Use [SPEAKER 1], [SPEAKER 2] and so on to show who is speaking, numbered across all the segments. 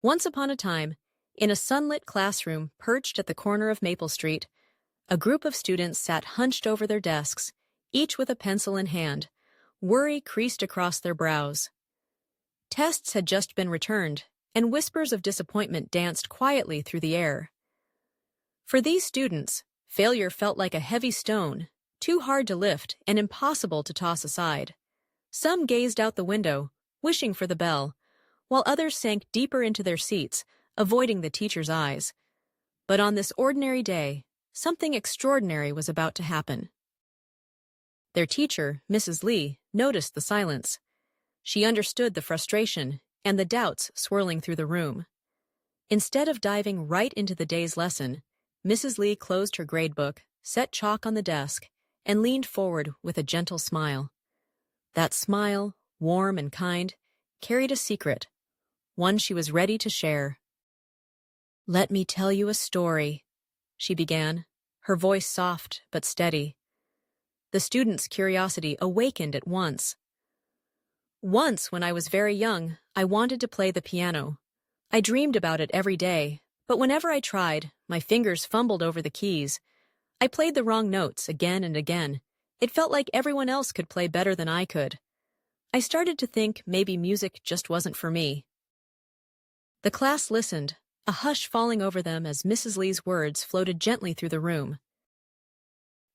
[SPEAKER 1] Once upon a time, in a sunlit classroom perched at the corner of Maple Street, a group of students sat hunched over their desks, each with a pencil in hand, worry creased across their brows. Tests had just been returned, and whispers of disappointment danced quietly through the air. For these students, failure felt like a heavy stone, too hard to lift and impossible to toss aside. Some gazed out the window, wishing for the bell, while others sank deeper into their seats, avoiding the teacher's eyes. But on this ordinary day, something extraordinary was about to happen. Their teacher, Mrs. Lee, noticed the silence. She understood the frustration and the doubts swirling through the room. Instead of diving right into the day's lesson, Mrs. Lee closed her gradebook, set chalk on the desk, and leaned forward with a gentle smile. That smile, warm and kind, carried a secret, one she was ready to share. "Let me tell you a story," she began, her voice soft but steady. The students' curiosity awakened at once. "Once, when I was very young, I wanted to play the piano. I dreamed about it every day, but whenever I tried, my fingers fumbled over the keys. I played the wrong notes again and again. It felt like everyone else could play better than I could. I started to think maybe music just wasn't for me." The class listened, a hush falling over them as Mrs. Lee's words floated gently through the room.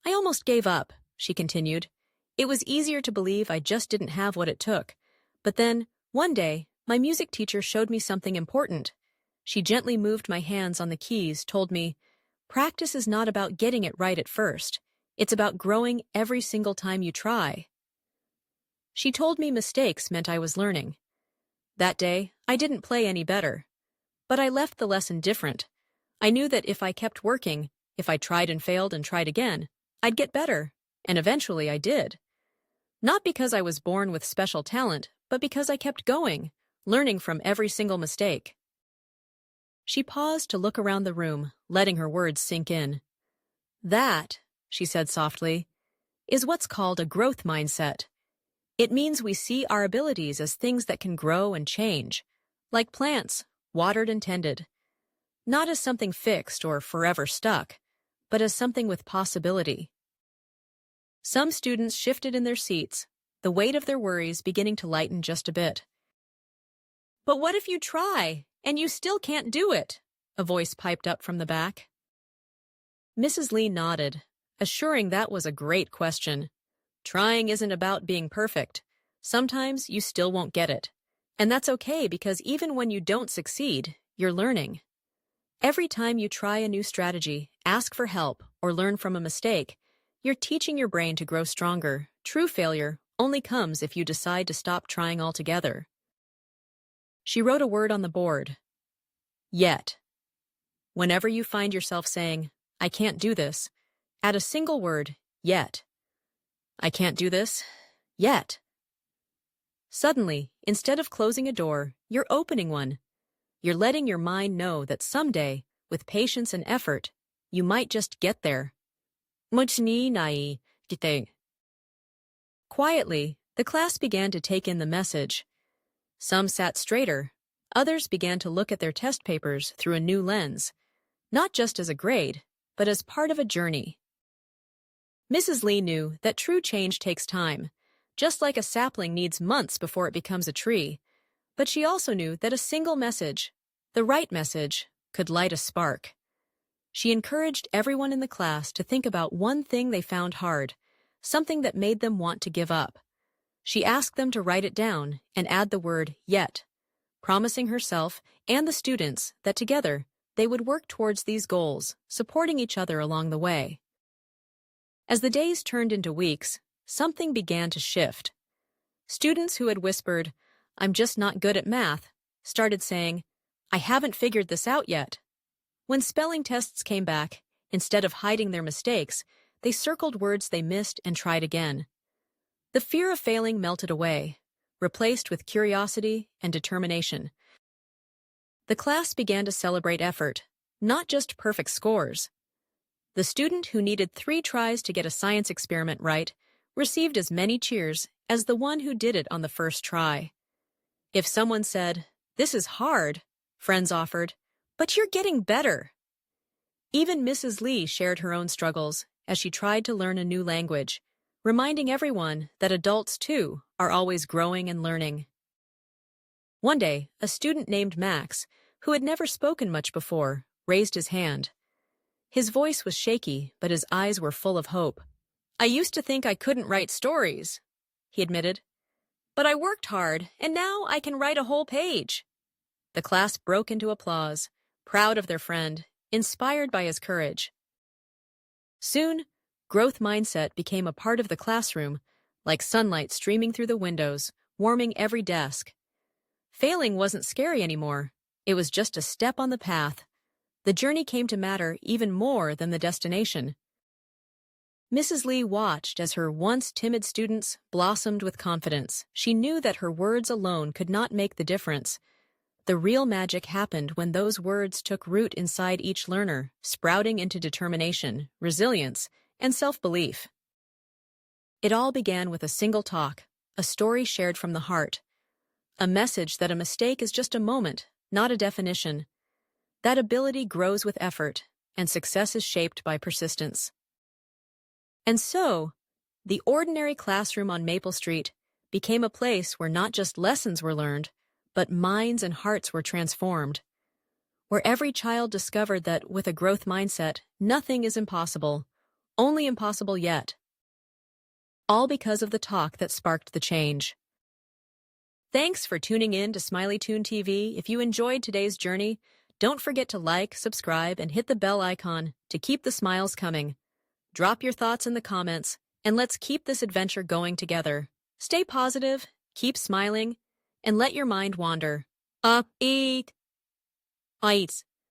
[SPEAKER 1] "I almost gave up," she continued. "It was easier to believe I just didn't have what it took. But then, one day, my music teacher showed me something important. She gently moved my hands on the keys, told me, 'Practice is not about getting it right at first. It's about growing every single time you try.' She told me mistakes meant I was learning. That day, I didn't play any better. But I left the lesson different. I knew that if I kept working, if I tried and failed and tried again, I'd get better, and eventually I did. Not because I was born with special talent, but because I kept going, learning from every single mistake." She paused to look around the room, letting her words sink in. "That," she said softly, "is what's called a growth mindset. It means we see our abilities as things that can grow and change, like plants, watered and tended. Not as something fixed or forever stuck, but as something with possibility." Some students shifted in their seats, the weight of their worries beginning to lighten just a bit. "But what if you try, and you still can't do it?" a voice piped up from the back. Mrs. Lee nodded, assuring that was a great question. Trying isn't about being perfect. Sometimes you still won't get it. And that's okay, because even when you don't succeed, you're learning. Every time you try a new strategy, ask for help, or learn from a mistake, you're teaching your brain to grow stronger. True failure only comes if you decide to stop trying altogether. She wrote a word on the board. Yet. Whenever you find yourself saying, "I can't do this," add a single word, yet. "I can't do this, yet." Suddenly, instead of closing a door, you're opening one. You're letting your mind know that someday, with patience and effort, you might just get there. Quietly, the class began to take in the message. Some sat straighter. Others began to look at their test papers through a new lens, not just as a grade, but as part of a journey. Mrs. Lee knew that true change takes time, just like a sapling needs months before it becomes a tree. But she also knew that a single message, the right message, could light a spark. She encouraged everyone in the class to think about one thing they found hard, something that made them want to give up. She asked them to write it down and add the word yet, promising herself and the students that together they would work towards these goals, supporting each other along the way. As the days turned into weeks, something began to shift. Students who had whispered, "I'm just not good at math," started saying, "I haven't figured this out yet." When spelling tests came back, instead of hiding their mistakes, they circled words they missed and tried again. The fear of failing melted away, replaced with curiosity and determination. The class began to celebrate effort, not just perfect scores. The student who needed 3 tries to get a science experiment right received as many cheers as the one who did it on the first try. If someone said, "This is hard," friends offered. But you're getting better. Even Mrs. Lee shared her own struggles as she tried to learn a new language, reminding everyone that adults, too, are always growing and learning. One day, a student named Max, who had never spoken much before, raised his hand. His voice was shaky, but his eyes were full of hope. "I used to think I couldn't write stories," he admitted. "But I worked hard, and now I can write a whole page." The class broke into applause, proud of their friend, inspired by his courage. Soon, growth mindset became a part of the classroom, like sunlight streaming through the windows, warming every desk. Failing wasn't scary anymore. It was just a step on the path. The journey came to matter even more than the destination. Mrs. Lee watched as her once timid students blossomed with confidence. She knew that her words alone could not make the difference. The real magic happened when those words took root inside each learner, sprouting into determination, resilience, and self-belief. It all began with a single talk, a story shared from the heart, a message that a mistake is just a moment, not a definition. That ability grows with effort, and success is shaped by persistence. And so, the ordinary classroom on Maple Street became a place where not just lessons were learned, but minds and hearts were transformed, where every child discovered that with a growth mindset, nothing is impossible, only impossible yet. All because of the talk that sparked the change. Thanks for tuning in to SmileyToon TV. If you enjoyed today's journey, don't forget to like, subscribe, and hit the bell icon to keep the smiles coming. Drop your thoughts in the comments, and let's keep this adventure going together. Stay positive, keep smiling, and let your mind wander. Eat.